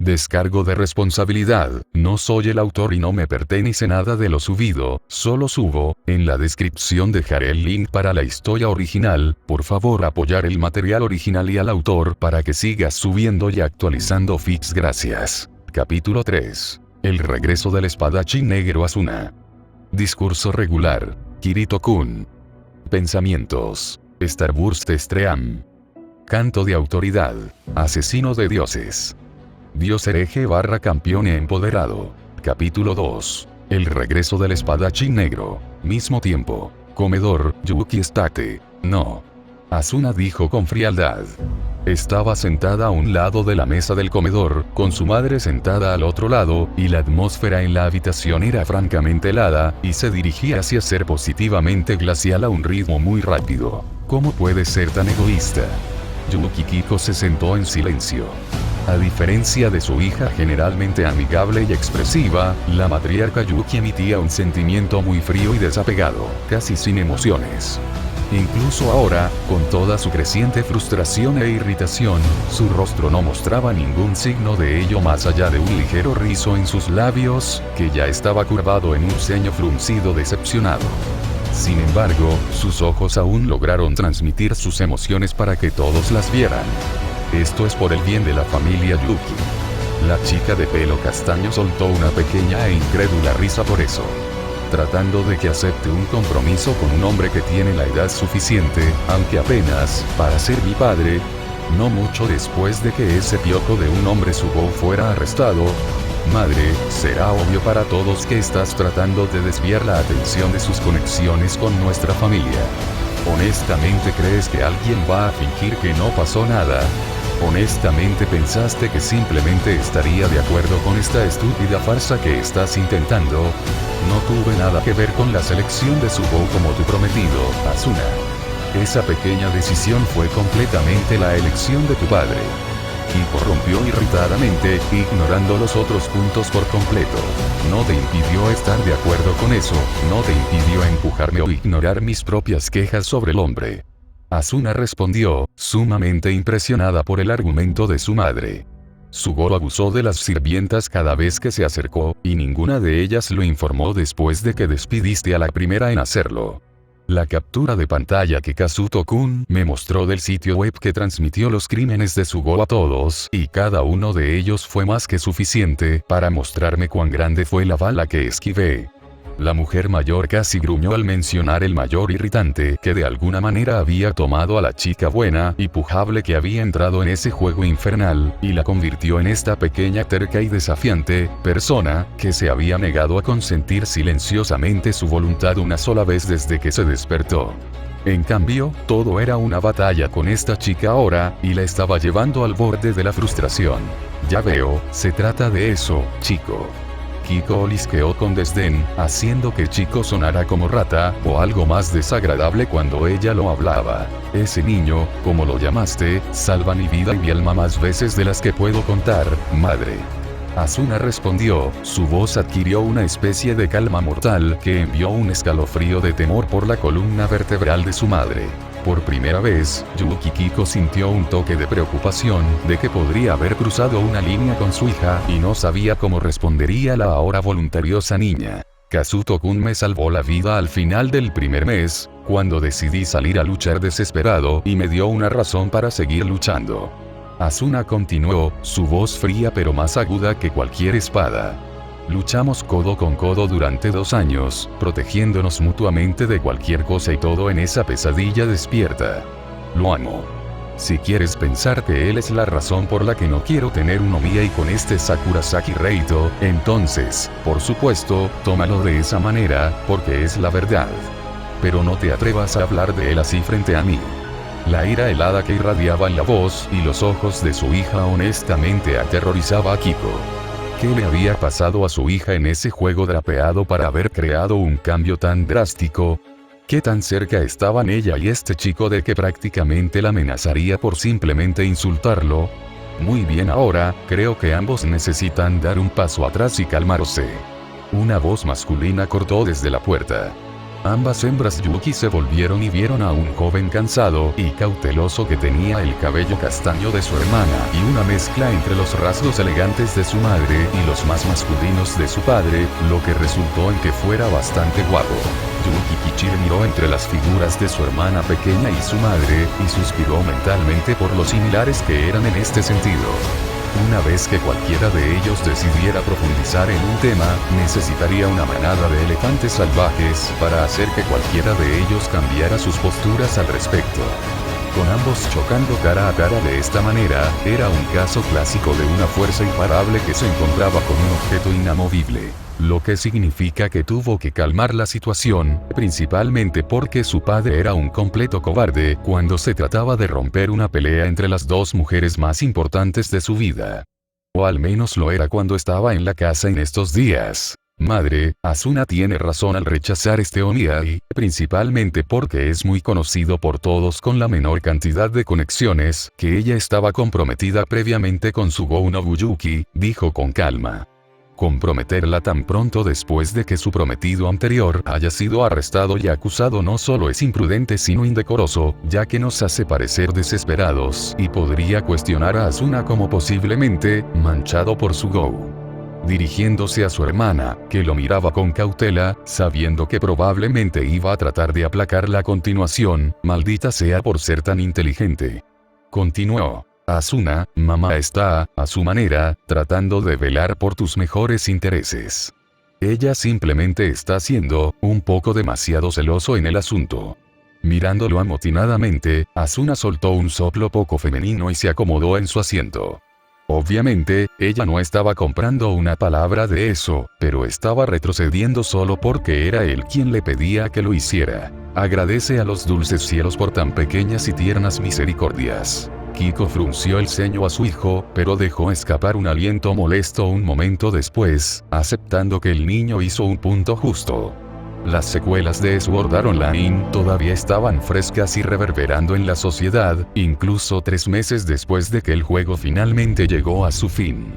Descargo de responsabilidad, no soy el autor y no me pertenece nada de lo subido, solo subo, en la descripción dejaré el link para la historia original, por favor apoyar el material original y al autor para que sigas subiendo y actualizando feeds gracias. Capítulo 3. El regreso del espadachín negro Asuna. Discurso regular. Kirito-kun. Pensamientos. Starburst Stream. Canto de autoridad. Asesino de dioses. Dios hereje / campeón e empoderado. Capítulo 2. El regreso del espadachín negro. Mismo tiempo. Comedor, Yuki estate. No. Asuna dijo con frialdad. Estaba sentada a un lado de la mesa del comedor, con su madre sentada al otro lado, y la atmósfera en la habitación era francamente helada, y se dirigía hacia ser positivamente glacial a un ritmo muy rápido. ¿Cómo puede ser tan egoísta? Yukihiko se sentó en silencio. A diferencia de su hija generalmente amigable y expresiva, la matriarca Yuki emitía un sentimiento muy frío y desapegado, casi sin emociones. Incluso ahora, con toda su creciente frustración e irritación, su rostro no mostraba ningún signo de ello más allá de un ligero rizo en sus labios, que ya estaba curvado en un ceño fruncido decepcionado. Sin embargo, sus ojos aún lograron transmitir sus emociones para que todos las vieran. Esto es por el bien de la familia Yuki. La chica de pelo castaño soltó una pequeña e incrédula risa por eso. Tratando de que acepte un compromiso con un hombre que tiene la edad suficiente, aunque apenas, para ser mi padre. No mucho después de que ese piojo de un hombre Subo fuera arrestado. Madre, será obvio para todos que estás tratando de desviar la atención de sus conexiones con nuestra familia. ¿Honestamente crees que alguien va a fingir que no pasó nada? ¿Honestamente pensaste que simplemente estaría de acuerdo con esta estúpida farsa que estás intentando? No tuve nada que ver con la selección de Subo como tu prometido, Asuna. Esa pequeña decisión fue completamente la elección de tu padre. Kiko rompió irritadamente, ignorando los otros puntos por completo. No te impidió estar de acuerdo con eso, no te impidió empujarme o ignorar mis propias quejas sobre el hombre. Asuna respondió, sumamente impresionada por el argumento de su madre. Sugoro abusó de las sirvientas cada vez que se acercó, y ninguna de ellas lo informó después de que despidiste a la primera en hacerlo. La captura de pantalla que Kazuto-kun me mostró del sitio web que transmitió los crímenes de Sugoro a todos, y cada uno de ellos fue más que suficiente para mostrarme cuán grande fue la bala que esquivé. La mujer mayor casi gruñó al mencionar el mayor irritante que de alguna manera había tomado a la chica buena y pujable que había entrado en ese juego infernal, y la convirtió en esta pequeña terca y desafiante persona que se había negado a consentir silenciosamente su voluntad una sola vez desde que se despertó. En cambio, todo era una batalla con esta chica ahora, y la estaba llevando al borde de la frustración. Ya veo, se trata de eso, chico. Kiko olisqueó con desdén, haciendo que Chico sonara como rata, o algo más desagradable cuando ella lo hablaba. Ese niño, como lo llamaste, salva mi vida y mi alma más veces de las que puedo contar, madre. Asuna respondió, su voz adquirió una especie de calma mortal que envió un escalofrío de temor por la columna vertebral de su madre. Por primera vez, Yukihiko sintió un toque de preocupación de que podría haber cruzado una línea con su hija y no sabía cómo respondería la ahora voluntariosa niña. Kazuto-kun me salvó la vida al final del primer mes, cuando decidí salir a luchar desesperado y me dio una razón para seguir luchando. Asuna continuó, su voz fría pero más aguda que cualquier espada. Luchamos codo con codo durante 2 años, protegiéndonos mutuamente de cualquier cosa y todo en esa pesadilla despierta. Lo amo. Si quieres pensar que él es la razón por la que no quiero tener un Omiya y con este Sakurasaki Reito, entonces, por supuesto, tómalo de esa manera, porque es la verdad. Pero no te atrevas a hablar de él así frente a mí. La ira helada que irradiaba en la voz y los ojos de su hija honestamente aterrorizaba a Kiko. ¿Qué le había pasado a su hija en ese juego drapeado para haber creado un cambio tan drástico? ¿Qué tan cerca estaban ella y este chico de que prácticamente la amenazaría por simplemente insultarlo? Muy bien, ahora, creo que ambos necesitan dar un paso atrás y calmarse. Una voz masculina cortó desde la puerta. Ambas hembras Yuki se volvieron y vieron a un joven cansado y cauteloso que tenía el cabello castaño de su hermana y una mezcla entre los rasgos elegantes de su madre y los más masculinos de su padre, lo que resultó en que fuera bastante guapo. Yuki Kichire miró entre las figuras de su hermana pequeña y su madre, y suspiró mentalmente por lo similares que eran en este sentido. Una vez que cualquiera de ellos decidiera profundizar en un tema, necesitaría una manada de elefantes salvajes para hacer que cualquiera de ellos cambiara sus posturas al respecto. Con ambos chocando cara a cara de esta manera, era un caso clásico de una fuerza imparable que se encontraba con un objeto inamovible. Lo que significa que tuvo que calmar la situación, principalmente porque su padre era un completo cobarde cuando se trataba de romper una pelea entre las dos mujeres más importantes de su vida. O al menos lo era cuando estaba en la casa en estos días. Madre, Asuna tiene razón al rechazar este Oniai, principalmente porque es muy conocido por todos con la menor cantidad de conexiones, que ella estaba comprometida previamente con Sugou Nobuyuki, dijo con calma. Comprometerla tan pronto después de que su prometido anterior haya sido arrestado y acusado no solo es imprudente sino indecoroso, ya que nos hace parecer desesperados y podría cuestionar a Asuna como posiblemente manchado por Sugou. Dirigiéndose a su hermana, que lo miraba con cautela, sabiendo que probablemente iba a tratar de aplacarla a continuación, maldita sea por ser tan inteligente. Continuó. Asuna, mamá está, a su manera, tratando de velar por tus mejores intereses. Ella simplemente está siendo un poco demasiado celoso en el asunto. Mirándolo amotinadamente, Asuna soltó un soplo poco femenino y se acomodó en su asiento. Obviamente, ella no estaba comprando una palabra de eso, pero estaba retrocediendo solo porque era él quien le pedía que lo hiciera. Agradece a los dulces cielos por tan pequeñas y tiernas misericordias. Kiko frunció el ceño a su hijo, pero dejó escapar un aliento molesto un momento después, aceptando que el niño hizo un punto justo. Las secuelas de Sword Art Online todavía estaban frescas y reverberando en la sociedad, incluso 3 meses después de que el juego finalmente llegó a su fin.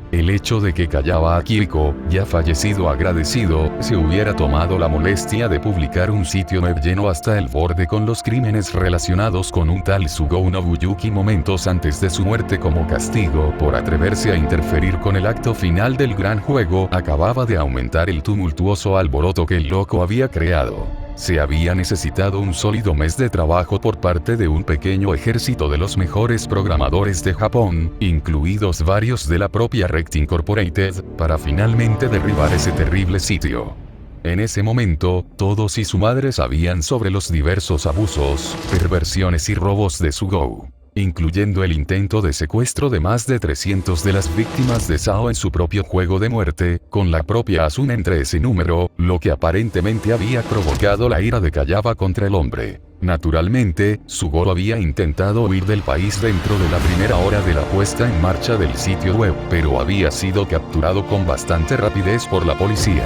El hecho de que Kayawa Akihiko, ya fallecido agradecido, se hubiera tomado la molestia de publicar un sitio web lleno hasta el borde con los crímenes relacionados con un tal Sugou Nobuyuki momentos antes de su muerte como castigo por atreverse a interferir con el acto final del gran juego, acababa de aumentar el tumultuoso alboroto que el loco había creado. Se había necesitado un sólido mes de trabajo por parte de un pequeño ejército de los mejores programadores de Japón, incluidos varios de la propia Rect Incorporated, para finalmente derribar ese terrible sitio. En ese momento, todos y su madre sabían sobre los diversos abusos, perversiones y robos de Sugou, incluyendo el intento de secuestro de más de 300 de las víctimas de Sao en su propio juego de muerte, con la propia Asuna entre ese número, lo que aparentemente había provocado la ira de Kayawa contra el hombre. Naturalmente, Sugoro había intentado huir del país dentro de la primera hora de la puesta en marcha del sitio web, pero había sido capturado con bastante rapidez por la policía.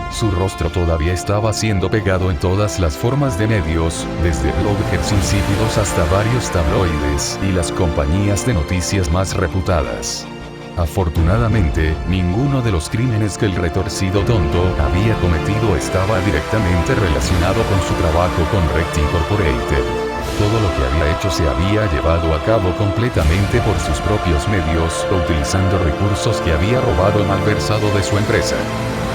Su rostro todavía estaba siendo pegado en todas las formas de medios, desde bloggers insípidos hasta varios tabloides y las compañías de noticias más reputadas. Afortunadamente, ninguno de los crímenes que el retorcido tonto había cometido estaba directamente relacionado con su trabajo con Rect Incorporated. Todo lo que había hecho se había llevado a cabo completamente por sus propios medios, utilizando recursos que había robado y malversado de su empresa.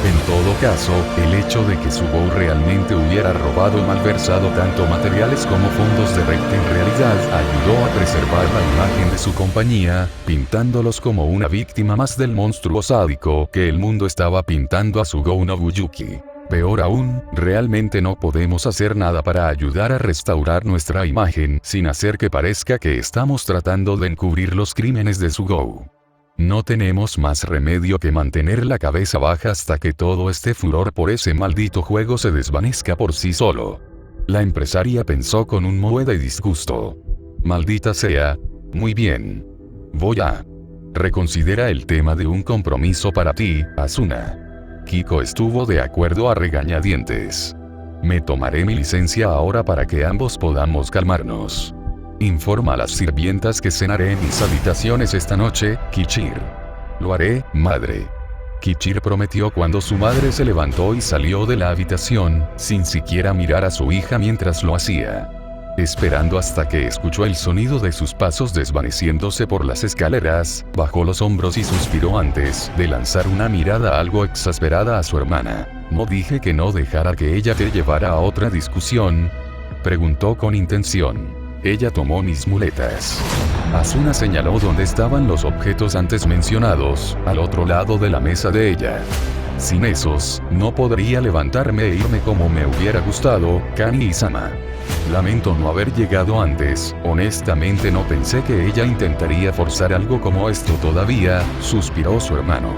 En todo caso, el hecho de que Sugou realmente hubiera robado y malversado tanto materiales como fondos de Rect en realidad ayudó a preservar la imagen de su compañía, pintándolos como una víctima más del monstruo sádico que el mundo estaba pintando a Sugou Nobuyuki. Peor aún, realmente no podemos hacer nada para ayudar a restaurar nuestra imagen sin hacer que parezca que estamos tratando de encubrir los crímenes de Sugou. No tenemos más remedio que mantener la cabeza baja hasta que todo este furor por ese maldito juego se desvanezca por sí solo. La empresaria pensó con un moe de disgusto. Maldita sea. Muy bien. Voy a reconsidera el tema de un compromiso para ti, Asuna. Kiko estuvo de acuerdo a regañadientes. Me tomaré mi licencia ahora para que ambos podamos calmarnos. Informa a las sirvientas que cenaré en mis habitaciones esta noche, Kichir. Lo haré, madre. Kichir prometió cuando su madre se levantó y salió de la habitación, sin siquiera mirar a su hija mientras lo hacía. Esperando hasta que escuchó el sonido de sus pasos desvaneciéndose por las escaleras, bajó los hombros y suspiró antes de lanzar una mirada algo exasperada a su hermana. ¿No dije que no dejara que ella te llevara a otra discusión?, preguntó con intención. Ella tomó mis muletas. Asuna señaló dónde estaban los objetos antes mencionados, al otro lado de la mesa de ella. Sin esos, no podría levantarme e irme como me hubiera gustado, Kani-sama. Lamento no haber llegado antes, honestamente no pensé que ella intentaría forzar algo como esto todavía, suspiró su hermano.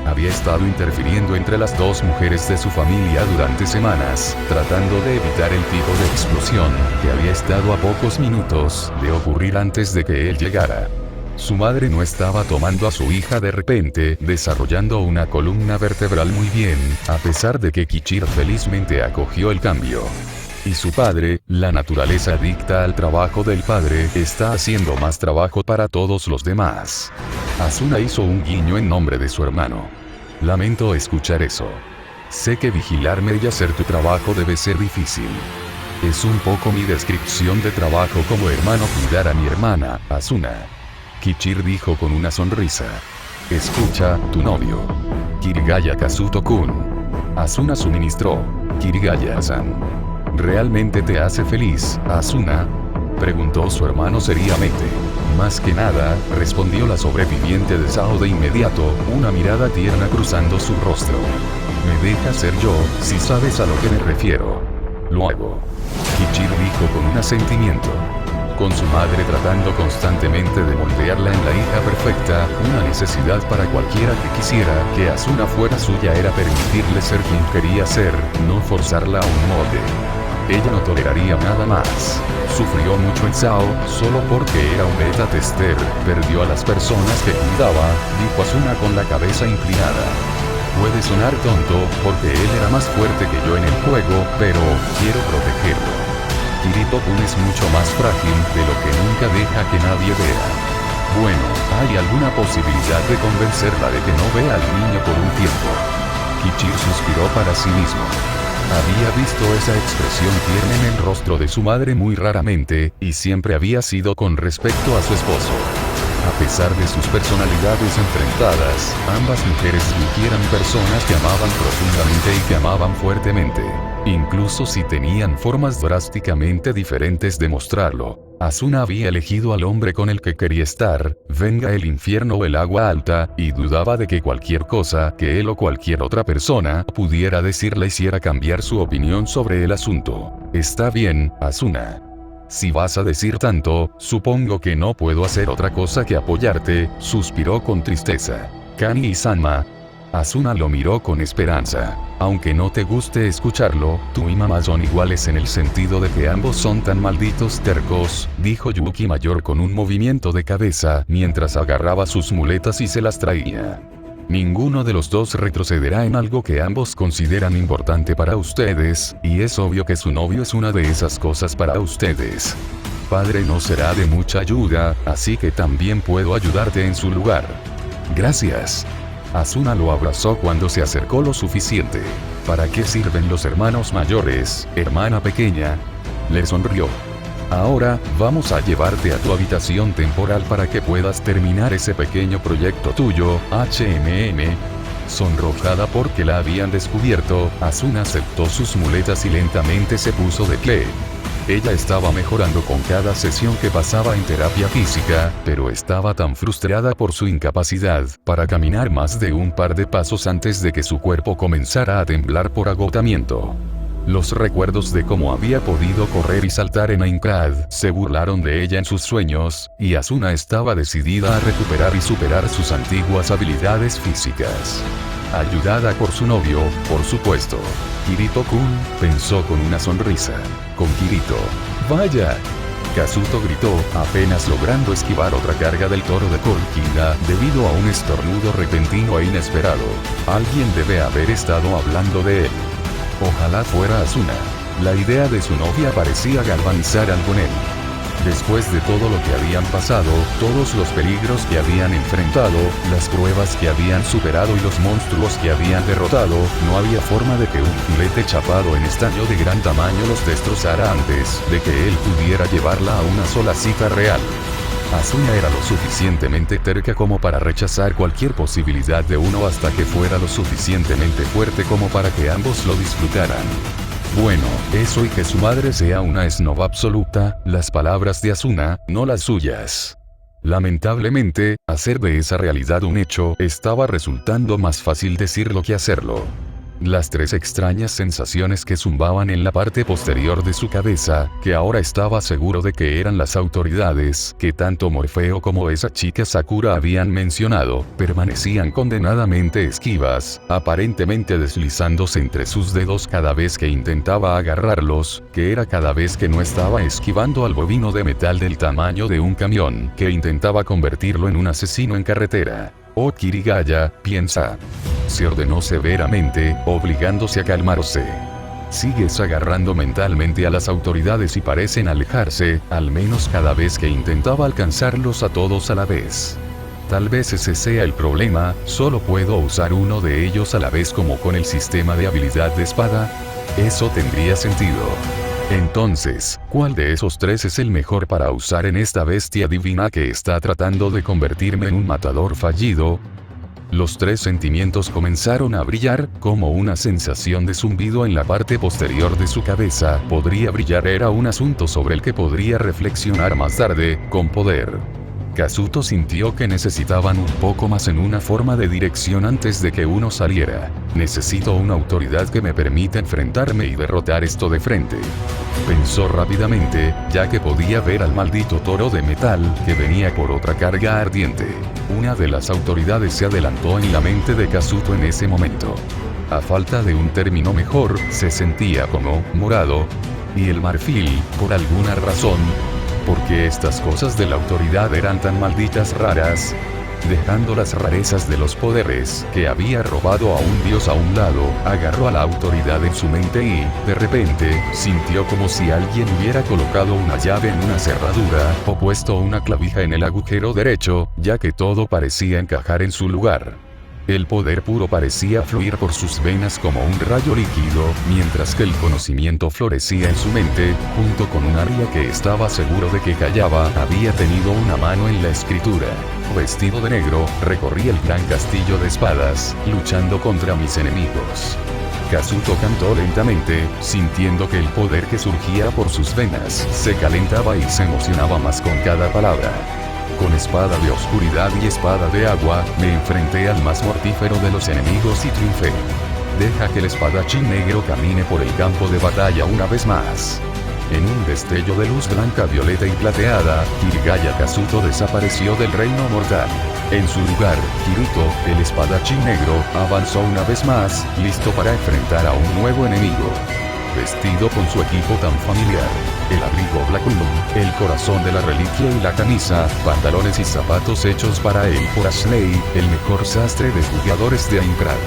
Había estado interfiriendo entre las dos mujeres de su familia durante semanas, tratando de evitar el tipo de explosión que había estado a pocos minutos de ocurrir antes de que él llegara. Su madre no estaba tomando a su hija de repente, desarrollando una columna vertebral muy bien, a pesar de que Kichir felizmente acogió el cambio. Y su padre, la naturaleza adicta al trabajo del padre, está haciendo más trabajo para todos los demás. Asuna hizo un guiño en nombre de su hermano. Lamento escuchar eso. Sé que vigilarme y hacer tu trabajo debe ser difícil. Es un poco mi descripción de trabajo como hermano cuidar a mi hermana, Asuna. Kichir dijo con una sonrisa. Escucha, tu novio. Kirigaya Kazuto-kun. Asuna suministró. Kirigaya-san. ¿Realmente te hace feliz, Asuna?, preguntó su hermano seriamente. Más que nada, respondió la sobreviviente de Sao de inmediato, una mirada tierna cruzando su rostro. Me deja ser yo, si sabes a lo que me refiero. Lo hago. Kichir dijo con un asentimiento. Con su madre tratando constantemente de moldearla en la hija perfecta, una necesidad para cualquiera que quisiera que Asuna fuera suya era permitirle ser quien quería ser, no forzarla a un molde. Ella no toleraría nada más. Sufrió mucho en Sao, solo porque era un beta tester, perdió a las personas que cuidaba, dijo Asuna con la cabeza inclinada. Puede sonar tonto, porque él era más fuerte que yo en el juego, pero quiero protegerlo. Kirito-kun es mucho más frágil de lo que nunca deja que nadie vea. Bueno, ¿hay alguna posibilidad de convencerla de que no vea al niño por un tiempo? Kichir suspiró para sí mismo. Había visto esa expresión tierna en el rostro de su madre muy raramente, y siempre había sido con respecto a su esposo. A pesar de sus personalidades enfrentadas, ambas mujeres eran personas que amaban profundamente y que amaban fuertemente. Incluso si tenían formas drásticamente diferentes de mostrarlo. Asuna había elegido al hombre con el que quería estar, venga el infierno o el agua alta, y dudaba de que cualquier cosa que él o cualquier otra persona pudiera decirle hiciera cambiar su opinión sobre el asunto. Está bien, Asuna. Si vas a decir tanto, supongo que no puedo hacer otra cosa que apoyarte, suspiró con tristeza. Kani-sama. Asuna lo miró con esperanza. Aunque no te guste escucharlo, tú y mamá son iguales en el sentido de que ambos son tan malditos tercos, dijo Yuki mayor con un movimiento de cabeza mientras agarraba sus muletas y se las traía. Ninguno de los dos retrocederá en algo que ambos consideran importante para ustedes, y es obvio que su novio es una de esas cosas para ustedes. Padre no será de mucha ayuda, así que también puedo ayudarte en su lugar. Gracias. Asuna lo abrazó cuando se acercó lo suficiente. ¿Para qué sirven los hermanos mayores, hermana pequeña? Le sonrió. Ahora, vamos a llevarte a tu habitación temporal para que puedas terminar ese pequeño proyecto tuyo, HMM. Sonrojada porque la habían descubierto, Asuna aceptó sus muletas y lentamente se puso de pie. Ella estaba mejorando con cada sesión que pasaba en terapia física, pero estaba tan frustrada por su incapacidad para caminar más de un par de pasos antes de que su cuerpo comenzara a temblar por agotamiento. Los recuerdos de cómo había podido correr y saltar en Aincrad se burlaron de ella en sus sueños, y Asuna estaba decidida a recuperar y superar sus antiguas habilidades físicas. Ayudada por su novio, por supuesto. Kirito-kun, pensó con una sonrisa. Con Kirito. ¡Vaya! Kazuto gritó, apenas logrando esquivar otra carga del toro de Kolkinda, debido a un estornudo repentino e inesperado. Alguien debe haber estado hablando de él. Ojalá fuera Asuna. La idea de su novia parecía galvanizar algo en él. Después de todo lo que habían pasado, todos los peligros que habían enfrentado, las pruebas que habían superado y los monstruos que habían derrotado, no había forma de que un filete chapado en estaño de gran tamaño los destrozara antes de que él pudiera llevarla a una sola cita real. Asuna era lo suficientemente terca como para rechazar cualquier posibilidad de uno hasta que fuera lo suficientemente fuerte como para que ambos lo disfrutaran. Bueno, eso y que su madre sea una snob absoluta, las palabras de Asuna, no las suyas. Lamentablemente, hacer de esa realidad un hecho estaba resultando más fácil decirlo que hacerlo. Las tres extrañas sensaciones que zumbaban en la parte posterior de su cabeza, que ahora estaba seguro de que eran las autoridades, que tanto Morfeo como esa chica Sakura habían mencionado, permanecían condenadamente esquivas, aparentemente deslizándose entre sus dedos cada vez que intentaba agarrarlos, que era cada vez que no estaba esquivando al bovino de metal del tamaño de un camión, que intentaba convertirlo en un asesino en carretera. Oh Kirigaya, piensa. Se ordenó severamente, obligándose a calmarse. Sigues agarrando mentalmente a las autoridades y parecen alejarse, al menos cada vez que intentaba alcanzarlos a todos a la vez. Tal vez ese sea el problema, solo puedo usar uno de ellos a la vez como con el sistema de habilidad de espada. Eso tendría sentido. Entonces, ¿cuál de esos tres es el mejor para usar en esta bestia divina que está tratando de convertirme en un matador fallido? Los tres sentimientos comenzaron a brillar, como una sensación de zumbido en la parte posterior de su cabeza. Podría brillar era un asunto sobre el que podría reflexionar más tarde, con poder. Kazuto sintió que necesitaban un poco más en una forma de dirección antes de que uno saliera. Necesito una autoridad que me permita enfrentarme y derrotar esto de frente. Pensó rápidamente, ya que podía ver al maldito toro de metal que venía por otra carga ardiente. Una de las autoridades se adelantó en la mente de Kazuto en ese momento. A falta de un término mejor, se sentía como morado. Y el marfil, por alguna razón. Porque estas cosas de la autoridad eran tan malditas raras. Dejando las rarezas de los poderes que había robado a un dios a un lado, agarró a la autoridad en su mente y, de repente, sintió como si alguien hubiera colocado una llave en una cerradura, o puesto una clavija en el agujero derecho, ya que todo parecía encajar en su lugar. El poder puro parecía fluir por sus venas como un rayo líquido, mientras que el conocimiento florecía en su mente, junto con un área que estaba seguro de que Kayaba había tenido una mano en la escritura. Vestido de negro, recorrí el gran castillo de espadas, luchando contra mis enemigos. Kazuto cantó lentamente, sintiendo que el poder que surgía por sus venas se calentaba y se emocionaba más con cada palabra. Con espada de oscuridad y espada de agua, me enfrenté al más mortífero de los enemigos y triunfé. Deja que el espadachín negro camine por el campo de batalla una vez más. En un destello de luz blanca, violeta y plateada, Kirigaya Kazuto desapareció del reino mortal. En su lugar, Kirito, el espadachín negro, avanzó una vez más, listo para enfrentar a un nuevo enemigo. Vestido con su equipo tan familiar, el abrigo Black Unknown, el corazón de la reliquia y la camisa, pantalones y zapatos hechos para él por Ashley, el mejor sastre de jugadores de Aincrad.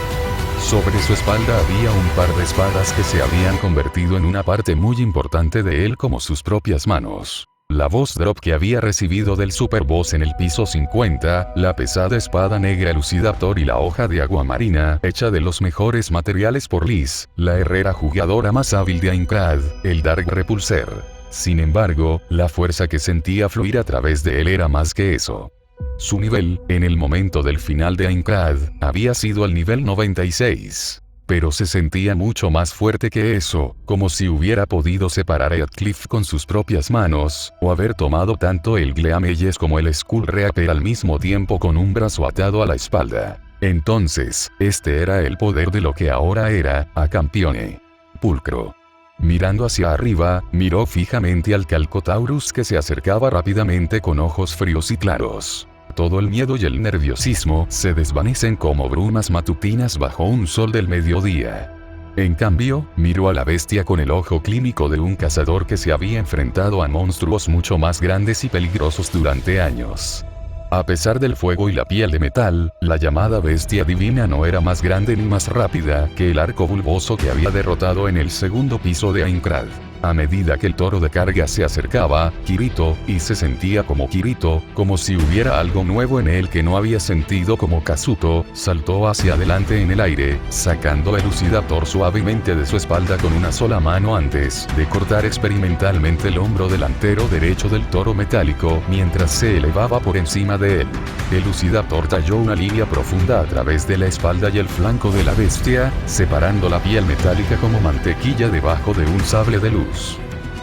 Sobre su espalda había un par de espadas que se habían convertido en una parte muy importante de él como sus propias manos. La voz drop que había recibido del Super Boss en el piso 50, la pesada espada negra Elucidaptor y la hoja de agua marina, hecha de los mejores materiales por Liz, la herrera jugadora más hábil de Aincrad, el Dark Repulser. Sin embargo, la fuerza que sentía fluir a través de él era más que eso. Su nivel, en el momento del final de Aincrad, había sido el nivel 96. Pero se sentía mucho más fuerte que eso, como si hubiera podido separar a Heathcliff con sus propias manos, o haber tomado tanto el Gleameyes como el Skull Reaper al mismo tiempo con un brazo atado a la espalda. Entonces, este era el poder de lo que ahora era, a Campione. Pulcro. Mirando hacia arriba, miró fijamente al Calcotaurus que se acercaba rápidamente con ojos fríos y claros. Todo el miedo y el nerviosismo se desvanecen como brumas matutinas bajo un sol del mediodía. En cambio, miró a la bestia con el ojo clínico de un cazador que se había enfrentado a monstruos mucho más grandes y peligrosos durante años. A pesar del fuego y la piel de metal, la llamada bestia divina no era más grande ni más rápida que el arco bulboso que había derrotado en el segundo piso de Aincrad. A medida que el toro de carga se acercaba, Kirito, y se sentía como Kirito, como si hubiera algo nuevo en él que no había sentido como Kazuto, saltó hacia adelante en el aire, sacando el Elucidator suavemente de su espalda con una sola mano antes de cortar experimentalmente el hombro delantero derecho del toro metálico mientras se elevaba por encima de él. El Elucidator talló una línea profunda a través de la espalda y el flanco de la bestia, separando la piel metálica como mantequilla debajo de un sable de luz.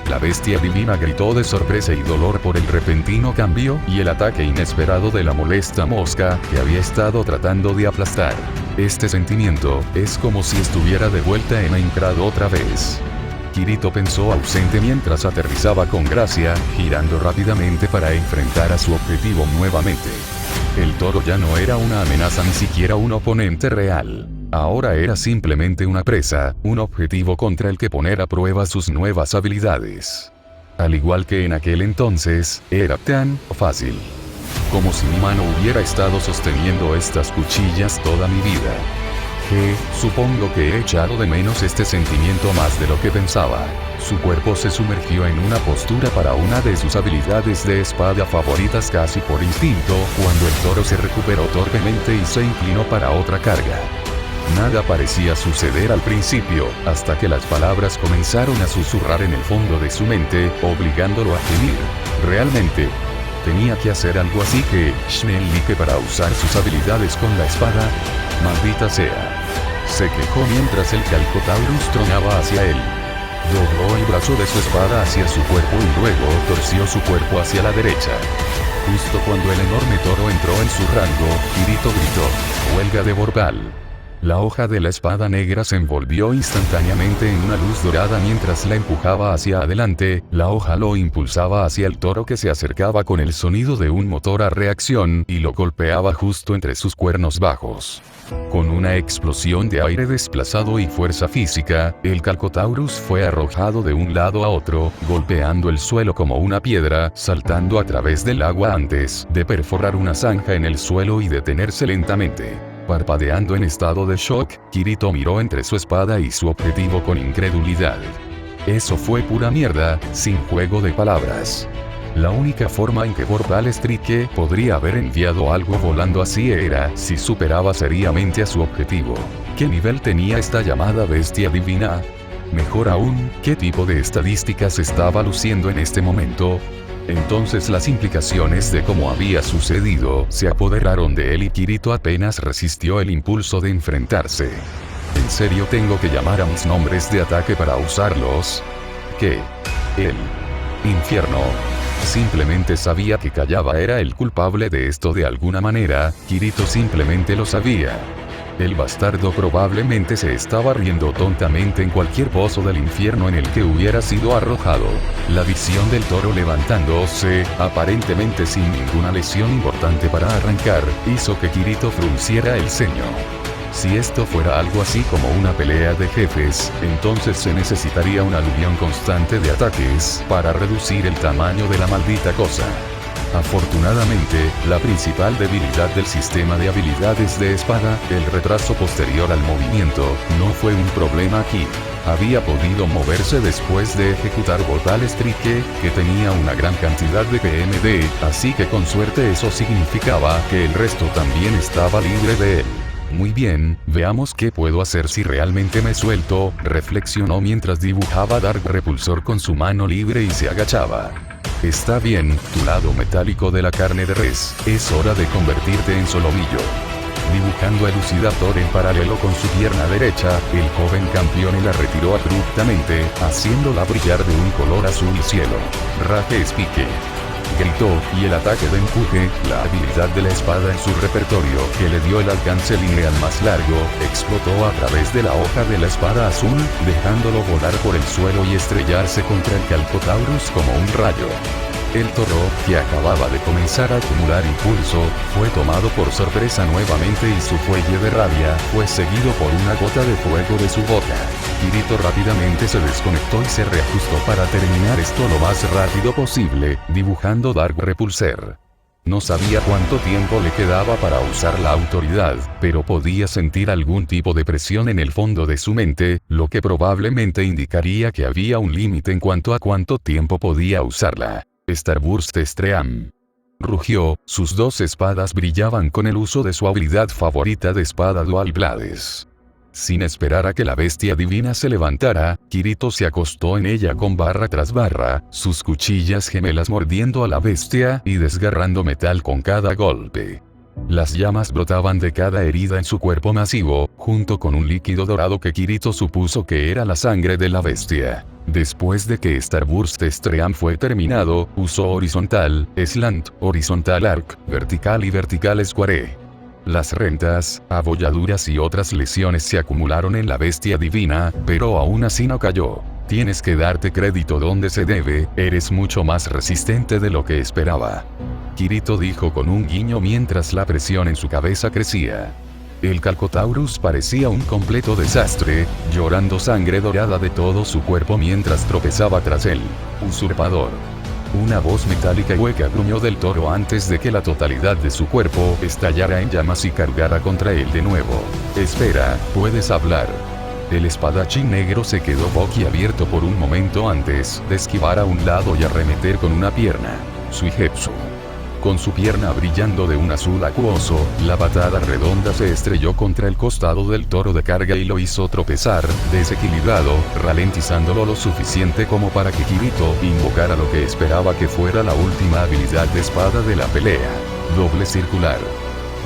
La bestia divina gritó de sorpresa y dolor por el repentino cambio y el ataque inesperado de la molesta mosca que había estado tratando de aplastar. Este sentimiento es como si estuviera de vuelta en Minecraft otra vez. Kirito pensó ausente mientras aterrizaba con gracia, girando rápidamente para enfrentar a su objetivo nuevamente. El toro ya no era una amenaza ni siquiera un oponente real. Ahora era simplemente una presa, un objetivo contra el que poner a prueba sus nuevas habilidades. Al igual que en aquel entonces, era tan fácil. Como si mi mano hubiera estado sosteniendo estas cuchillas toda mi vida. Supongo que he echado de menos este sentimiento más de lo que pensaba. Su cuerpo se sumergió en una postura para una de sus habilidades de espada favoritas casi por instinto, cuando el toro se recuperó torpemente y se inclinó para otra carga. Nada parecía suceder al principio, hasta que las palabras comenzaron a susurrar en el fondo de su mente, obligándolo a gemir. Realmente, tenía que hacer algo así que, Schnellicke para usar sus habilidades con la espada. Maldita sea. Se quejó mientras el Calcotaurus tronaba hacia él. Dobló el brazo de su espada hacia su cuerpo y luego torció su cuerpo hacia la derecha. Justo cuando el enorme toro entró en su rango, Kirito gritó: «Huelga de Borbal». La hoja de la espada negra se envolvió instantáneamente en una luz dorada mientras la empujaba hacia adelante, la hoja lo impulsaba hacia el toro que se acercaba con el sonido de un motor a reacción y lo golpeaba justo entre sus cuernos bajos. Con una explosión de aire desplazado y fuerza física, el Calcotaurus fue arrojado de un lado a otro, golpeando el suelo como una piedra, saltando a través del agua antes de perforar una zanja en el suelo y detenerse lentamente. Parpadeando en estado de shock, Kirito miró entre su espada y su objetivo con incredulidad. Eso fue pura mierda, sin juego de palabras. La única forma en que Borbal Strike podría haber enviado algo volando así era si superaba seriamente a su objetivo. ¿Qué nivel tenía esta llamada bestia divina? Mejor aún, ¿qué tipo de estadísticas estaba luciendo en este momento? Entonces las implicaciones de cómo había sucedido se apoderaron de él y Kirito apenas resistió el impulso de enfrentarse. ¿En serio tengo que llamar a mis nombres de ataque para usarlos? ¿Qué? El infierno. Simplemente sabía que Kayaba era el culpable de esto de alguna manera, Kirito simplemente lo sabía. El bastardo probablemente se estaba riendo tontamente en cualquier pozo del infierno en el que hubiera sido arrojado. La visión del toro levantándose, aparentemente sin ninguna lesión importante para arrancar, hizo que Kirito frunciera el ceño. Si esto fuera algo así como una pelea de jefes, entonces se necesitaría una aluvión constante de ataques para reducir el tamaño de la maldita cosa. Afortunadamente, la principal debilidad del sistema de habilidades de espada, el retraso posterior al movimiento, no fue un problema aquí. Había podido moverse después de ejecutar Borbal Strike, que tenía una gran cantidad de PMD, así que con suerte eso significaba que el resto también estaba libre de él. Muy bien, veamos qué puedo hacer si realmente me suelto, reflexionó mientras dibujaba Dark Repulsor con su mano libre y se agachaba. Está bien, tu lado metálico de la carne de res, es hora de convertirte en solomillo. Dibujando a Elucidator en paralelo con su pierna derecha, el joven campeón la retiró abruptamente, haciéndola brillar de un color azul cielo. Rage Spike. Gritó, y el ataque de empuje, la habilidad de la espada en su repertorio, que le dio el alcance lineal más largo, explotó a través de la hoja de la espada azul, dejándolo volar por el suelo y estrellarse contra el Calcotaurus como un rayo. El toro, que acababa de comenzar a acumular impulso, fue tomado por sorpresa nuevamente y su fuelle de rabia fue seguido por una gota de fuego de su boca. Kirito rápidamente se desconectó y se reajustó para terminar esto lo más rápido posible, dibujando Dark Repulsor. No sabía cuánto tiempo le quedaba para usar la autoridad, pero podía sentir algún tipo de presión en el fondo de su mente, lo que probablemente indicaría que había un límite en cuanto a cuánto tiempo podía usarla. Starburst Stream. Rugió, sus dos espadas brillaban con el uso de su habilidad favorita de espada Dual Blades. Sin esperar a que la bestia divina se levantara, Kirito se acostó en ella con barra tras barra, sus cuchillas gemelas mordiendo a la bestia y desgarrando metal con cada golpe. Las llamas brotaban de cada herida en su cuerpo masivo, junto con un líquido dorado que Kirito supuso que era la sangre de la bestia. Después de que Starburst Stream fue terminado, usó horizontal, slant, horizontal arc, vertical y vertical square. Las rentas, abolladuras y otras lesiones se acumularon en la bestia divina, pero aún así no cayó. Tienes que darte crédito donde se debe, eres mucho más resistente de lo que esperaba. Kirito dijo con un guiño mientras la presión en su cabeza crecía. El Calcotaurus parecía un completo desastre, llorando sangre dorada de todo su cuerpo mientras tropezaba tras él. Usurpador. Una voz metálica y hueca gruñó del toro antes de que la totalidad de su cuerpo estallara en llamas y cargara contra él de nuevo. Espera, puedes hablar. El espadachín negro se quedó boquiabierto por un momento antes de esquivar a un lado y arremeter con una pierna. Suigetsu. Con su pierna brillando de un azul acuoso, la patada redonda se estrelló contra el costado del toro de carga y lo hizo tropezar, desequilibrado, ralentizándolo lo suficiente como para que Kirito invocara lo que esperaba que fuera la última habilidad de espada de la pelea. Doble circular.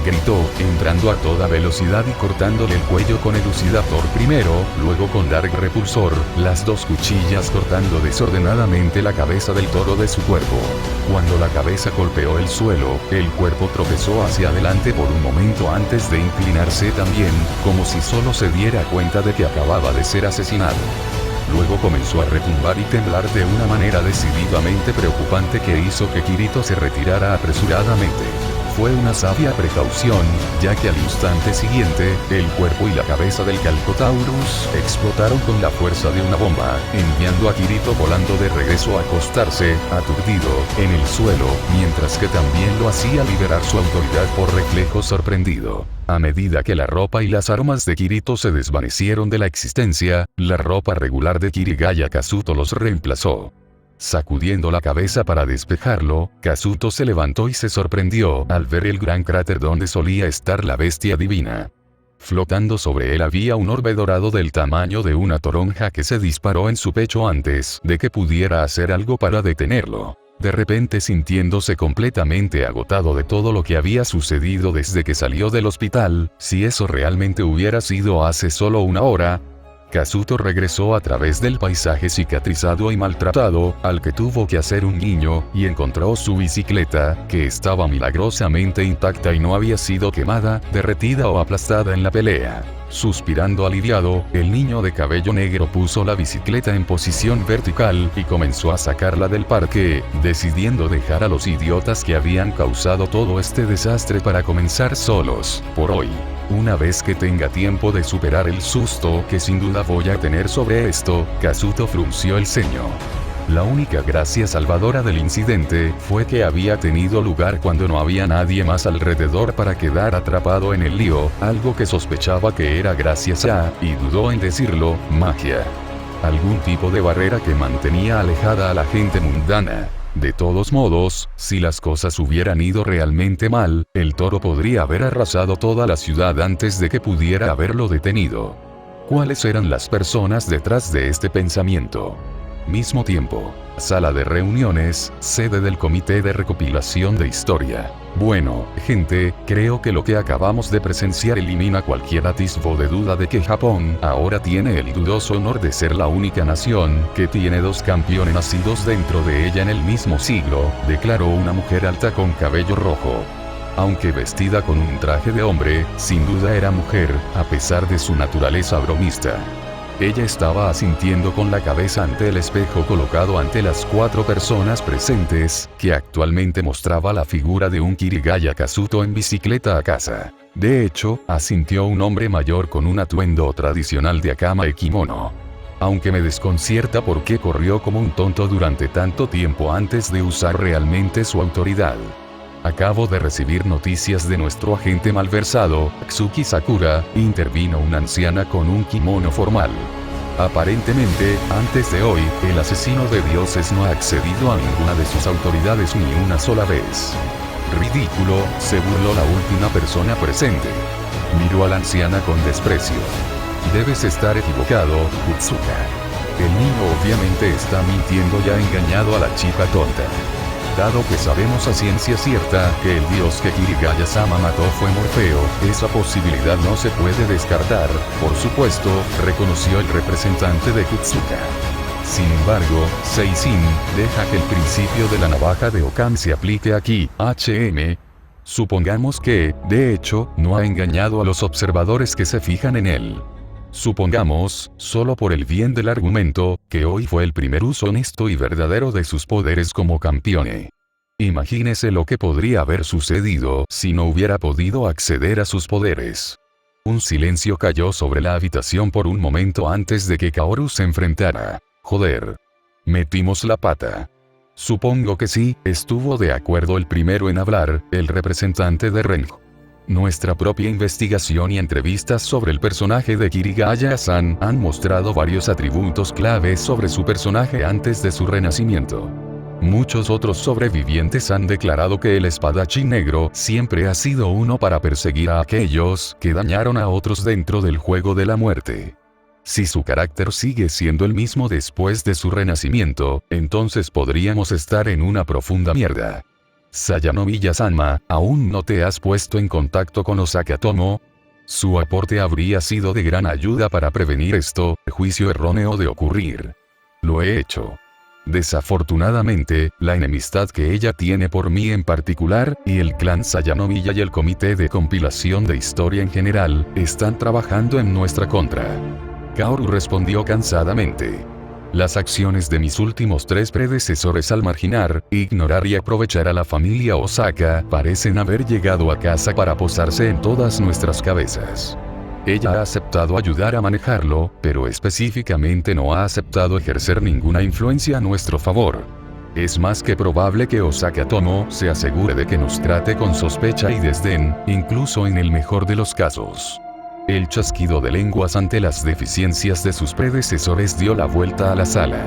Gritó, entrando a toda velocidad y cortándole el cuello con elucidator primero, luego con Dark Repulsor, las dos cuchillas cortando desordenadamente la cabeza del toro de su cuerpo. Cuando la cabeza golpeó el suelo, el cuerpo tropezó hacia adelante por un momento antes de inclinarse también, como si solo se diera cuenta de que acababa de ser asesinado. Luego comenzó a retumbar y temblar de una manera decididamente preocupante que hizo que Kirito se retirara apresuradamente. Fue una sabia precaución, ya que al instante siguiente, el cuerpo y la cabeza del Calcotaurus explotaron con la fuerza de una bomba, enviando a Kirito volando de regreso a acostarse, aturdido, en el suelo, mientras que también lo hacía liberar su autoridad por reflejo sorprendido. A medida que la ropa y las armas de Kirito se desvanecieron de la existencia, la ropa regular de Kirigaya Kazuto los reemplazó. Sacudiendo la cabeza para despejarlo, Kazuto se levantó y se sorprendió al ver el gran cráter donde solía estar la bestia divina. Flotando sobre él había un orbe dorado del tamaño de una toronja que se disparó en su pecho antes de que pudiera hacer algo para detenerlo. De repente, sintiéndose completamente agotado de todo lo que había sucedido desde que salió del hospital, si eso realmente hubiera sido hace solo una hora, Kazuto regresó a través del paisaje cicatrizado y maltratado, al que tuvo que hacer un guiño, y encontró su bicicleta, que estaba milagrosamente intacta y no había sido quemada, derretida o aplastada en la pelea. Suspirando aliviado, el niño de cabello negro puso la bicicleta en posición vertical y comenzó a sacarla del parque, decidiendo dejar a los idiotas que habían causado todo este desastre para comenzar solos, por hoy. Una vez que tenga tiempo de superar el susto que sin duda voy a tener sobre esto, Kazuto frunció el ceño. La única gracia salvadora del incidente fue que había tenido lugar cuando no había nadie más alrededor para quedar atrapado en el lío, algo que sospechaba que era gracias a, y dudó en decirlo, magia. Algún tipo de barrera que mantenía alejada a la gente mundana. De todos modos, si las cosas hubieran ido realmente mal, el toro podría haber arrasado toda la ciudad antes de que pudiera haberlo detenido. ¿Cuáles eran las personas detrás de este pensamiento? Mismo tiempo. Sala de reuniones, sede del Comité de Recopilación de Historia. Bueno, gente, creo que lo que acabamos de presenciar elimina cualquier atisbo de duda de que Japón ahora tiene el dudoso honor de ser la única nación que tiene dos campeones nacidos dentro de ella en el mismo siglo, declaró una mujer alta con cabello rojo. Aunque vestida con un traje de hombre, sin duda era mujer, a pesar de su naturaleza bromista. Ella estaba asintiendo con la cabeza ante el espejo colocado ante las 4 personas presentes, que actualmente mostraba la figura de un Kirigaya Kazuto en bicicleta a casa. De hecho, asintió un hombre mayor con un atuendo tradicional de Akama e kimono. Aunque me desconcierta por qué corrió como un tonto durante tanto tiempo antes de usar realmente su autoridad. Acabo de recibir noticias de nuestro agente malversado, Tsuki Sakura, intervino una anciana con un kimono formal. Aparentemente, antes de hoy, el asesino de dioses no ha accedido a ninguna de sus autoridades ni una sola vez. Ridículo, se burló la última persona presente. Miró a la anciana con desprecio. Debes estar equivocado, Utsuka. El niño obviamente está mintiendo y ha engañado a la chica tonta. Dado que sabemos a ciencia cierta que el dios que Kirigaya-sama mató fue Morfeo, esa posibilidad no se puede descartar, por supuesto, reconoció el representante de Utsuka. Sin embargo, Seisin, deja que el principio de la navaja de Occam se aplique aquí, HM. Supongamos que, de hecho, no ha engañado a los observadores que se fijan en él. Supongamos, solo por el bien del argumento, que hoy fue el primer uso honesto y verdadero de sus poderes como campeone. Imagínese lo que podría haber sucedido si no hubiera podido acceder a sus poderes. Un silencio cayó sobre la habitación por un momento antes de que Kaoru se enfrentara. Joder. Metimos la pata. Supongo que sí, estuvo de acuerdo el primero en hablar, el representante de Rengo. Nuestra propia investigación y entrevistas sobre el personaje de Kirigaya-san han mostrado varios atributos claves sobre su personaje antes de su renacimiento. Muchos otros sobrevivientes han declarado que el espadachín negro siempre ha sido uno para perseguir a aquellos que dañaron a otros dentro del juego de la muerte. Si su carácter sigue siendo el mismo después de su renacimiento, entonces podríamos estar en una profunda mierda. Sayanomiya-sama, ¿aún no te has puesto en contacto con Osaka Tomo? Su aporte habría sido de gran ayuda para prevenir esto, juicio erróneo de ocurrir. Lo he hecho. Desafortunadamente, la enemistad que ella tiene por mí en particular, y el clan Sayanomiya y el comité de compilación de historia en general, están trabajando en nuestra contra. Kaoru respondió cansadamente. Las acciones de mis últimos 3 predecesores al marginar, ignorar y aprovechar a la familia Osaka parecen haber llegado a casa para posarse en todas nuestras cabezas. Ella ha aceptado ayudar a manejarlo, pero específicamente no ha aceptado ejercer ninguna influencia a nuestro favor. Es más que probable que Osaka Tomo se asegure de que nos trate con sospecha y desdén, incluso en el mejor de los casos. El chasquido de lenguas ante las deficiencias de sus predecesores dio la vuelta a la sala.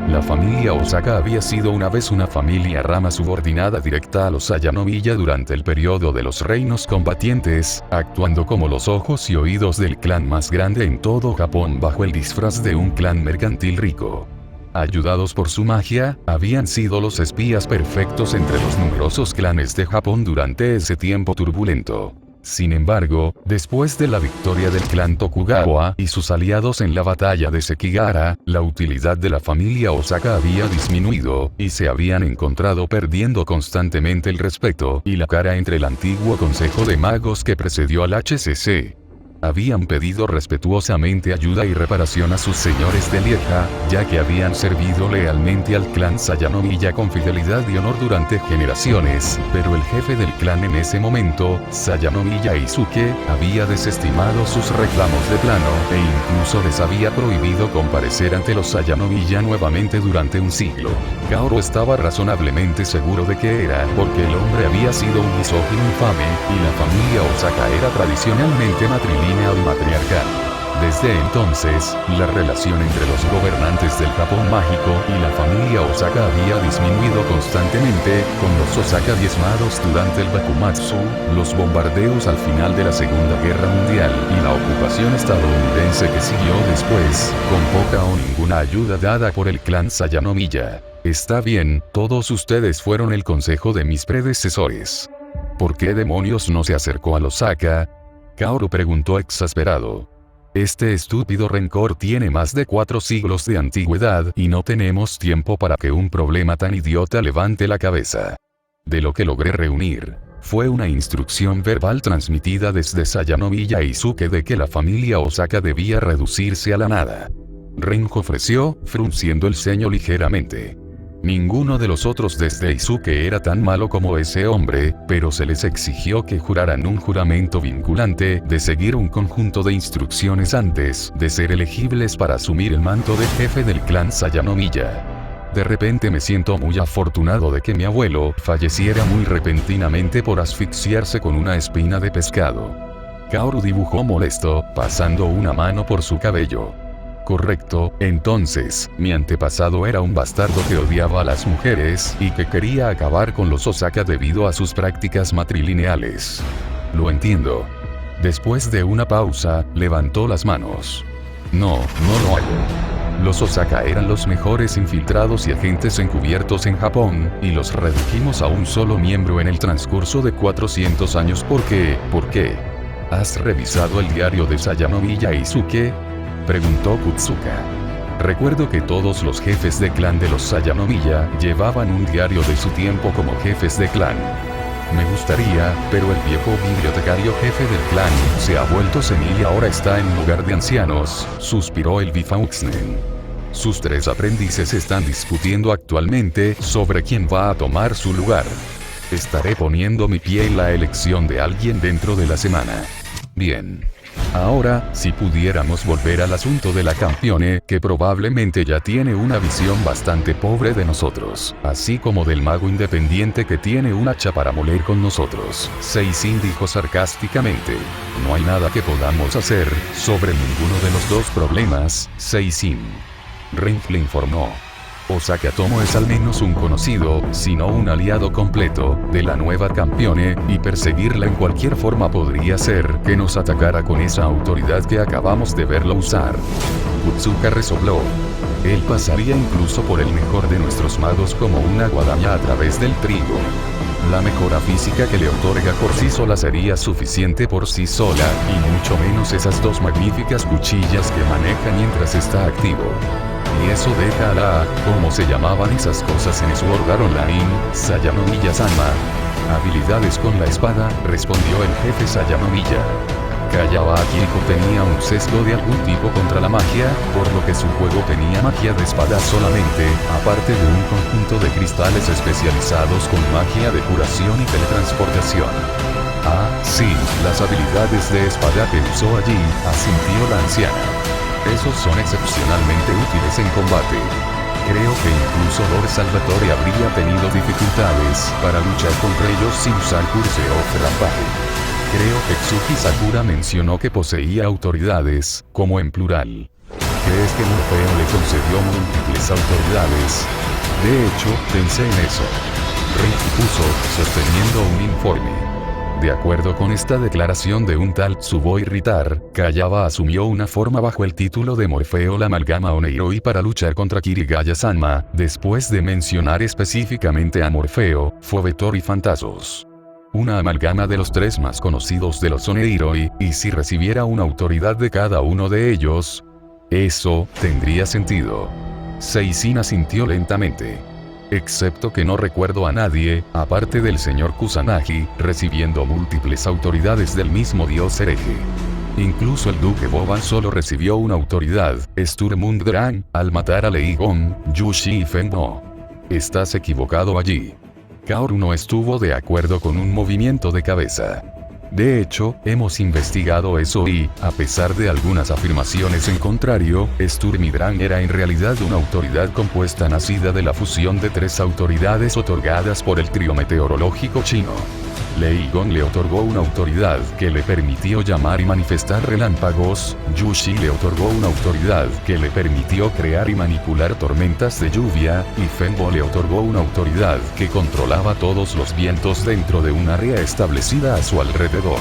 La familia Osaka había sido una vez una familia rama subordinada directa a los Sayanomiya durante el periodo de los reinos combatientes, actuando como los ojos y oídos del clan más grande en todo Japón bajo el disfraz de un clan mercantil rico. Ayudados por su magia, habían sido los espías perfectos entre los numerosos clanes de Japón durante ese tiempo turbulento. Sin embargo, después de la victoria del clan Tokugawa y sus aliados en la batalla de Sekigahara, la utilidad de la familia Osaka había disminuido, y se habían encontrado perdiendo constantemente el respeto y la cara entre el antiguo Consejo de Magos que precedió al HCC. Habían pedido respetuosamente ayuda y reparación a sus señores de Lieja, ya que habían servido lealmente al clan Sayanomiya con fidelidad y honor durante generaciones, pero el jefe del clan en ese momento, Sayanomiya Izuke, había desestimado sus reclamos de plano, e incluso les había prohibido comparecer ante los Sayanomiya nuevamente durante un siglo. Kaoru estaba razonablemente seguro de que era porque el hombre había sido un misógino infame, y la familia Osaka era tradicionalmente matrilineal y matriarcal. Desde entonces, la relación entre los gobernantes del Japón mágico y la familia Osaka había disminuido constantemente, con los Osaka diezmados durante el Bakumatsu, los bombardeos al final de la Segunda Guerra Mundial y la ocupación estadounidense que siguió después, con poca o ninguna ayuda dada por el clan Sayanomiya. Está bien, todos ustedes fueron el consejo de mis predecesores. ¿Por qué demonios no se acercó a los Osaka? Kaoru preguntó exasperado. Este estúpido rencor tiene más de 4 siglos de antigüedad y no tenemos tiempo para que un problema tan idiota levante la cabeza. De lo que logré reunir, fue una instrucción verbal transmitida desde Sayanomiya Izuke de que la familia Osaka debía reducirse a la nada. Rengo ofreció, frunciendo el ceño ligeramente. Ninguno de los otros desde Izuke era tan malo como ese hombre, pero se les exigió que juraran un juramento vinculante de seguir un conjunto de instrucciones antes de ser elegibles para asumir el manto de jefe del clan Sayanomiya. De repente me siento muy afortunado de que mi abuelo falleciera muy repentinamente por asfixiarse con una espina de pescado. Kaoru dibujó molesto, pasando una mano por su cabello. Correcto, entonces, mi antepasado era un bastardo que odiaba a las mujeres y que quería acabar con los Osaka debido a sus prácticas matrilineales. Lo entiendo. Después de una pausa, levantó las manos. No, no lo hago. Los Osaka eran los mejores infiltrados y agentes encubiertos en Japón, y los redujimos a un solo miembro en el transcurso de 400 años. ¿Por qué? ¿Por qué? ¿Has revisado el diario de Sayanomiya Izuke? Preguntó Kutsuka. Recuerdo que todos los jefes de clan de los Sayanomiya llevaban un diario de su tiempo como jefes de clan. Me gustaría, pero el viejo bibliotecario jefe del clan se ha vuelto senil y ahora está en un lugar de ancianos, suspiró el Bifauxnen. Sus 3 aprendices están discutiendo actualmente sobre quién va a tomar su lugar. Estaré poniendo mi pie en la elección de alguien dentro de la semana. Bien. Ahora, si pudiéramos volver al asunto de la campeone, que probablemente ya tiene una visión bastante pobre de nosotros, así como del mago independiente que tiene un hacha para moler con nosotros. Seisin dijo sarcásticamente. No hay nada que podamos hacer sobre ninguno de los dos problemas, Seisin. Renf le informó. Osaka Tomo es al menos un conocido, si no un aliado completo, de la nueva campeone, y perseguirla en cualquier forma podría ser que nos atacara con esa autoridad que acabamos de verlo usar. Kutsuka resopló. Él pasaría incluso por el mejor de nuestros magos como una guadaña a través del trigo. La mejora física que le otorga por sí sola sería suficiente por sí sola, y mucho menos esas 2 magníficas cuchillas que maneja mientras está activo. Y eso deja a la, ¿cómo se llamaban esas cosas en Sword Art Online? Sayanomiya-sama. Habilidades con la espada, respondió el jefe Sayanomiya. Kayawa Akiko tenía un sesgo de algún tipo contra la magia, por lo que su juego tenía magia de espada solamente, aparte de un conjunto de cristales especializados con magia de curación y teletransportación. Ah, sí, las habilidades de espada que usó allí, asintió la anciana. Esos son excepcionalmente útiles en combate. Creo que incluso Lord Salvatore habría tenido dificultades para luchar contra ellos sin usar Curse of Rampage. Creo que Tsuki Sakura mencionó que poseía autoridades, como en plural. ¿Crees que Morfeo le concedió múltiples autoridades? De hecho, pensé en eso. Renki puso, sosteniendo un informe. De acuerdo con esta declaración de un tal Tsuboi Ritar, Kayawa asumió una forma bajo el título de Morfeo la amalgama Oneiroi para luchar contra Kirigaya-sanma, después de mencionar específicamente a Morfeo, Fovetor y Fantazos. Una amalgama de los 3 más conocidos de los Oneiroi, y si recibiera una autoridad de cada uno de ellos, eso tendría sentido. Seisin asintió lentamente. Excepto que no recuerdo a nadie, aparte del señor Kusanagi, recibiendo múltiples autoridades del mismo dios hereje. Incluso el duque Boban solo recibió una autoridad, Sturmund Drang, al matar a Leigon, Yushi y Fenno. Estás equivocado allí. Kaoru no estuvo de acuerdo con un movimiento de cabeza. De hecho, hemos investigado eso y, a pesar de algunas afirmaciones en contrario, Sturmidran era en realidad una autoridad compuesta nacida de la fusión de 3 autoridades otorgadas por el trío meteorológico chino. Leigon le otorgó una autoridad que le permitió llamar y manifestar relámpagos, Yushi le otorgó una autoridad que le permitió crear y manipular tormentas de lluvia, y Fenbo le otorgó una autoridad que controlaba todos los vientos dentro de un área establecida a su alrededor.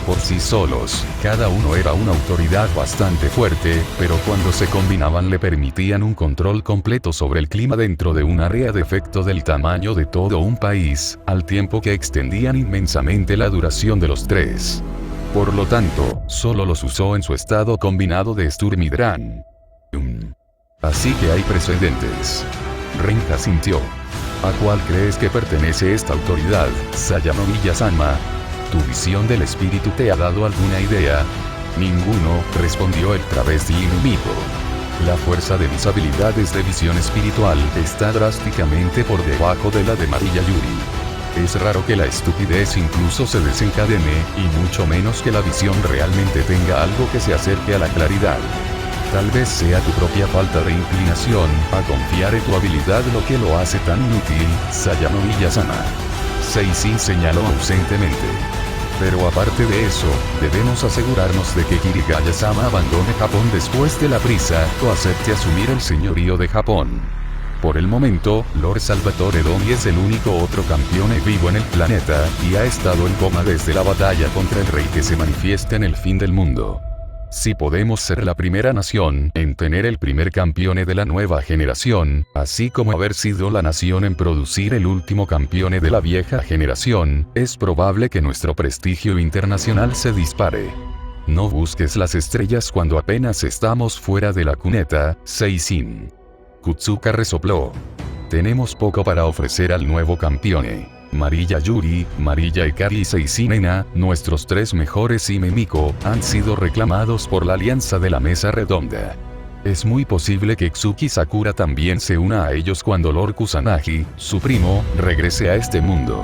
Por sí solos, cada uno era una autoridad bastante fuerte, pero cuando se combinaban le permitían un control completo sobre el clima dentro de un área de efecto del tamaño de todo un país, al tiempo que extendían inmensamente la duración de los 3. Por lo tanto, solo los usó en su estado combinado de Sturmidran. Así que hay precedentes. Renka sintió. ¿A cuál crees que pertenece esta autoridad, Sayanomiya-sama? ¿Tu visión del espíritu te ha dado alguna idea? Ninguno, respondió el travesti inumito. La fuerza de mis habilidades de visión espiritual está drásticamente por debajo de la de Mariya Yuri. Es raro que la estupidez incluso se desencadene, y mucho menos que la visión realmente tenga algo que se acerque a la claridad. Tal vez sea tu propia falta de inclinación a confiar en tu habilidad lo que lo hace tan inútil, Sayanomiya-sama. Seisin señaló ausentemente. Pero aparte de eso, debemos asegurarnos de que Kirigaya-sama abandone Japón después de la prisa, o acepte asumir el señorío de Japón. Por el momento, Lord Salvatore Domi es el único otro campeón vivo en el planeta, y ha estado en coma desde la batalla contra el rey que se manifiesta en el fin del mundo. Si podemos ser la primera nación en tener el primer campeón de la nueva generación, así como haber sido la nación en producir el último campeón de la vieja generación, es probable que nuestro prestigio internacional se dispare. No busques las estrellas cuando apenas estamos fuera de la cuneta, Seisin. Kutsuka resopló. Tenemos poco para ofrecer al nuevo campeón. Mariya Yuri, Mariya Ikari y Seisin-ena, nuestros 3 mejores Hime-miko, han sido reclamados por la alianza de la mesa redonda. Es muy posible que Tsuki Sakura también se una a ellos cuando Lord Kusanagi, su primo, regrese a este mundo.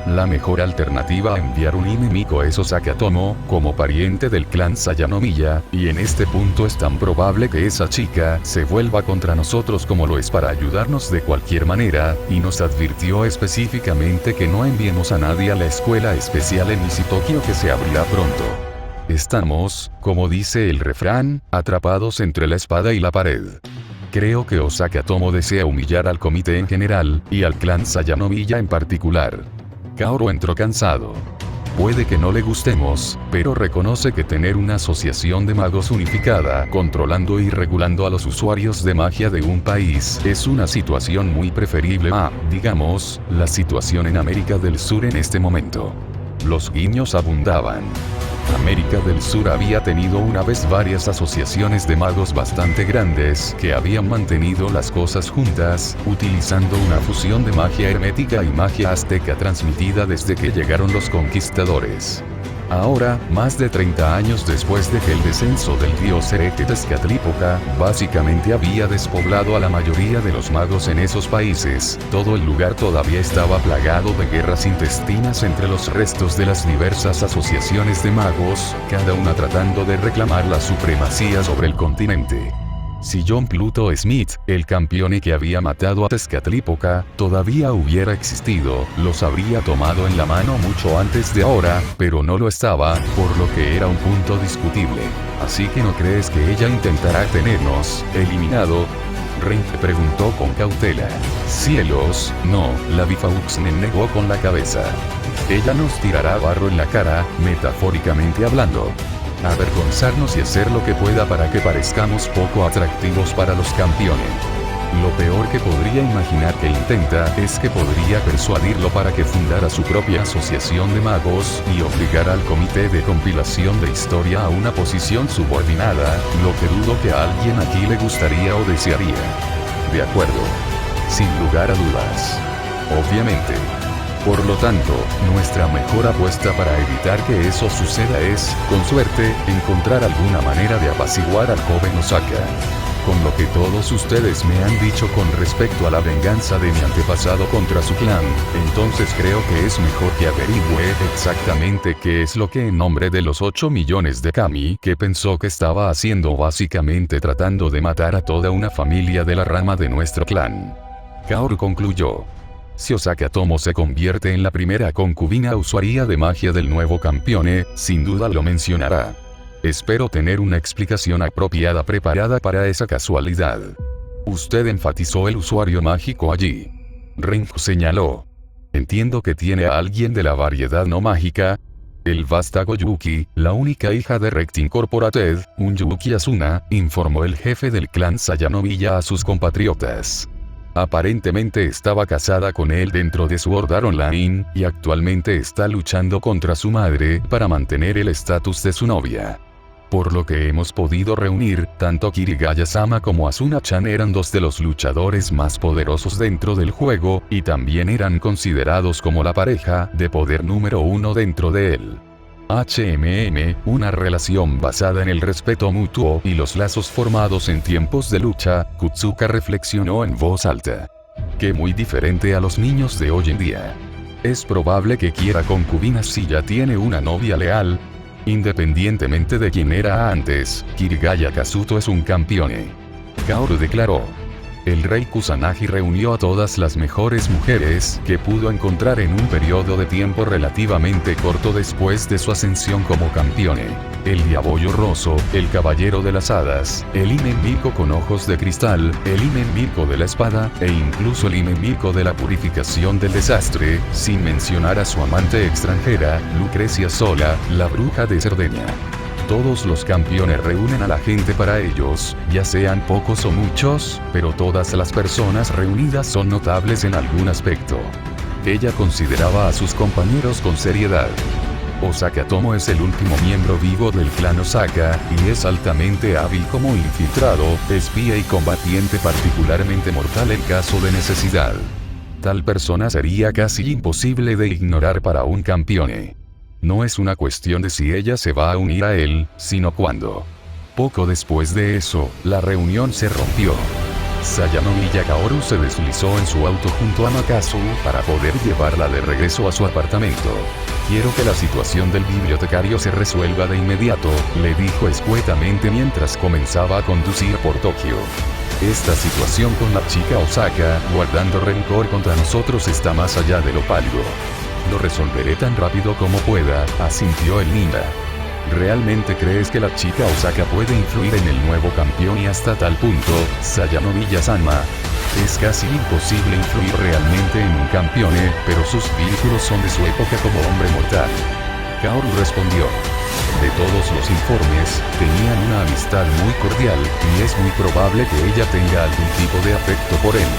La mejor alternativa a enviar un Hime-miko es Osaka Tomo, como pariente del clan Sayanomiya, y en este punto es tan probable que esa chica se vuelva contra nosotros como lo es para ayudarnos de cualquier manera, y nos advirtió específicamente que no enviemos a nadie a la escuela especial en Nisitokyo que se abrirá pronto. Estamos, como dice el refrán, atrapados entre la espada y la pared. Creo que Osaka Tomo desea humillar al comité en general, y al clan Sayanomiya en particular. Kaoru entró cansado. Puede que no le gustemos, pero reconoce que tener una asociación de magos unificada, controlando y regulando a los usuarios de magia de un país, es una situación muy preferible a, digamos, la situación en América del Sur en este momento. Los guiños abundaban. América del Sur había tenido una vez varias asociaciones de magos bastante grandes que habían mantenido las cosas juntas, utilizando una fusión de magia hermética y magia azteca transmitida desde que llegaron los conquistadores. Ahora, más de 30 años después de que el descenso del dios hereje Tezcatlipoca básicamente había despoblado a la mayoría de los magos en esos países, todo el lugar todavía estaba plagado de guerras intestinas entre los restos de las diversas asociaciones de magos, cada una tratando de reclamar la supremacía sobre el continente. Si John Pluto Smith, el campeón que había matado a Tezcatlipoca, todavía hubiera existido, los habría tomado en la mano mucho antes de ahora, pero no lo estaba, por lo que era un punto discutible. Así que ¿no crees que ella intentará tenernos eliminado? Ren preguntó con cautela. Cielos, no, la Bifauxnen negó con la cabeza. Ella nos tirará barro en la cara, metafóricamente hablando. Avergonzarnos y hacer lo que pueda para que parezcamos poco atractivos para los campeones. Lo peor que podría imaginar que intenta es que podría persuadirlo para que fundara su propia asociación de magos y obligara al comité de compilación de historia a una posición subordinada, lo que dudo que a alguien aquí le gustaría o desearía. De acuerdo. Sin lugar a dudas. Obviamente. Por lo tanto, nuestra mejor apuesta para evitar que eso suceda es, con suerte, encontrar alguna manera de apaciguar al joven Osaka. Con lo que todos ustedes me han dicho con respecto a la venganza de mi antepasado contra su clan, entonces creo que es mejor que averigüe exactamente qué es lo que en nombre de los 8 millones de kami que pensó que estaba haciendo, básicamente tratando de matar a toda una familia de la rama de nuestro clan. Kaoru concluyó. Si Osaka Tomo se convierte en la primera concubina usuaria de magia del nuevo campeón, sin duda lo mencionará. Espero tener una explicación apropiada preparada para esa casualidad. Usted enfatizó el usuario mágico allí. Renju señaló. Entiendo que tiene a alguien de la variedad no mágica. El vástago Yuki, la única hija de Rect Incorporated, un Yuki Asuna, informó el jefe del clan Sayanomiya a sus compatriotas. Aparentemente estaba casada con él dentro de Sword Art Online, y actualmente está luchando contra su madre para mantener el estatus de su novia. Por lo que hemos podido reunir, tanto Kirigaya-sama como Asuna-chan eran 2 de los luchadores más poderosos dentro del juego, y también eran considerados como la pareja de poder número 1 dentro de él. una relación basada en el respeto mutuo y los lazos formados en tiempos de lucha, Kutsuka reflexionó en voz alta. Que muy diferente a los niños de hoy en día. Es probable que quiera concubinas si ya tiene una novia leal. Independientemente de quién era antes, Kirigaya Kazuto es un campeone. Kaoru declaró. El rey Kusanagi reunió a todas las mejores mujeres que pudo encontrar en un periodo de tiempo relativamente corto después de su ascensión como campeone. El Yaboyo Rosso, el Caballero de las Hadas, el Imemiko con ojos de cristal, el Imemiko de la espada, e incluso el Imemiko de la purificación del desastre, sin mencionar a su amante extranjera, Lucrecia Sola, la bruja de Cerdeña. Todos los campeones reúnen a la gente para ellos, ya sean pocos o muchos, pero todas las personas reunidas son notables en algún aspecto. Ella consideraba a sus compañeros con seriedad. Osaka Tomo es el último miembro vivo del clan Osaka, y es altamente hábil como infiltrado, espía y combatiente particularmente mortal en caso de necesidad. Tal persona sería casi imposible de ignorar para un campeone. No es una cuestión de si ella se va a unir a él, sino cuándo. Poco después de eso, la reunión se rompió. Sayanomiya Kaoru se deslizó en su auto junto a Makazu para poder llevarla de regreso a su apartamento. Quiero que la situación del bibliotecario se resuelva de inmediato, le dijo escuetamente mientras comenzaba a conducir por Tokio. Esta situación con la chica Osaka, guardando rencor contra nosotros, está más allá de lo pálido. Lo resolveré tan rápido como pueda, asintió el ninja. ¿Realmente crees que la chica Osaka puede influir en el nuevo campeón y hasta tal punto, Sayanomiya-sama? Es casi imposible influir realmente en un campeone, pero sus vínculos son de su época como hombre mortal. Kaoru respondió. De todos los informes, tenían una amistad muy cordial, y es muy probable que ella tenga algún tipo de afecto por él.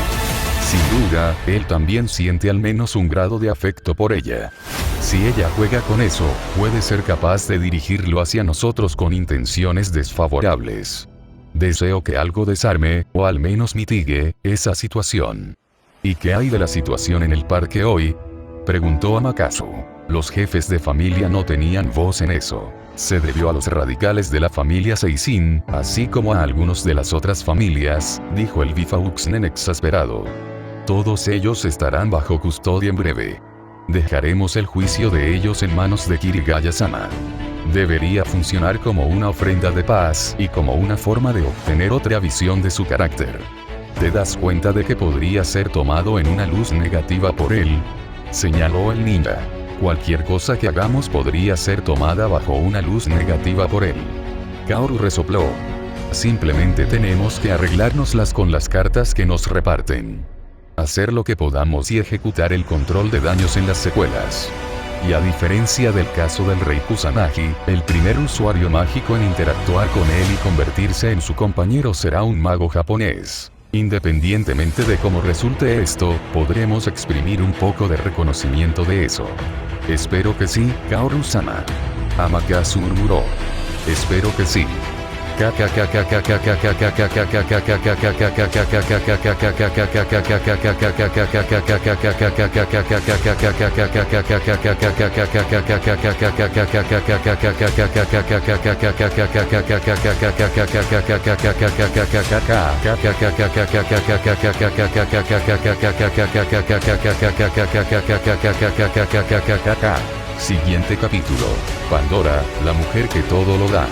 Sin duda, él también siente al menos un grado de afecto por ella. Si ella juega con eso, puede ser capaz de dirigirlo hacia nosotros con intenciones desfavorables. Deseo que algo desarme, o al menos mitigue, esa situación. ¿Y qué hay de la situación en el parque hoy?, preguntó a Makazu. Los jefes de familia no tenían voz en eso. Se debió a los radicales de la familia Seisin, así como a algunos de las otras familias, dijo el Bifauxnen exasperado. Todos ellos estarán bajo custodia en breve. Dejaremos el juicio de ellos en manos de Kirigaya-sama. Debería funcionar como una ofrenda de paz y como una forma de obtener otra visión de su carácter. ¿Te das cuenta de que podría ser tomado en una luz negativa por él?, señaló el ninja. Cualquier cosa que hagamos podría ser tomada bajo una luz negativa por él. Kaoru resopló. Simplemente tenemos que arreglárnoslas con las cartas que nos reparten. Hacer lo que podamos y ejecutar el control de daños en las secuelas. Y a diferencia del caso del rey Kusanagi, el primer usuario mágico en interactuar con él y convertirse en su compañero será un mago japonés. Independientemente de cómo resulte esto, podremos exprimir un poco de reconocimiento de eso. Espero que sí, Kaoru-sama. Makazu murmuró. Espero que sí. Siguiente capítulo. Pandora, la mujer que todo lo da.